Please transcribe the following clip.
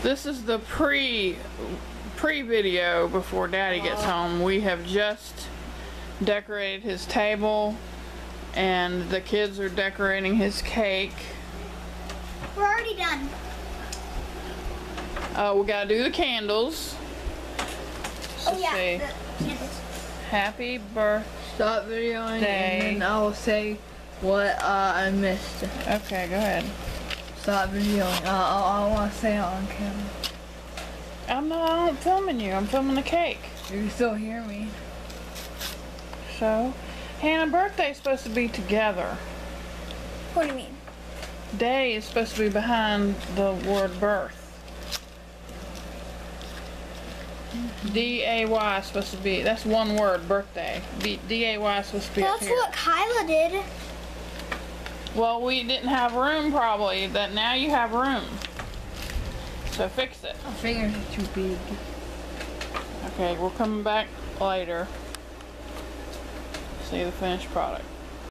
This is the pre-video before Daddy gets home. We have just decorated his table, and the kids are decorating his cake. We're already done. We gotta do the candles. So Oh yeah, see. the candles. Happy birthday. Stop videoing and then I will say what I missed. Okay, go ahead. Stop videoing. I want to say it on camera. I'm not filming you. I'm filming the cake. You can still hear me. So, Hannah, birthday's supposed to be together. What do you mean? Day is supposed to be behind the word birth. D-A-Y is supposed to be, that's one word, birthday. D-A-Y is supposed to be up That's here. what Kyla did. Well, we didn't have room probably. That now you have room. So fix it. My fingers are too big. Okay, we're coming back later. See the finished product.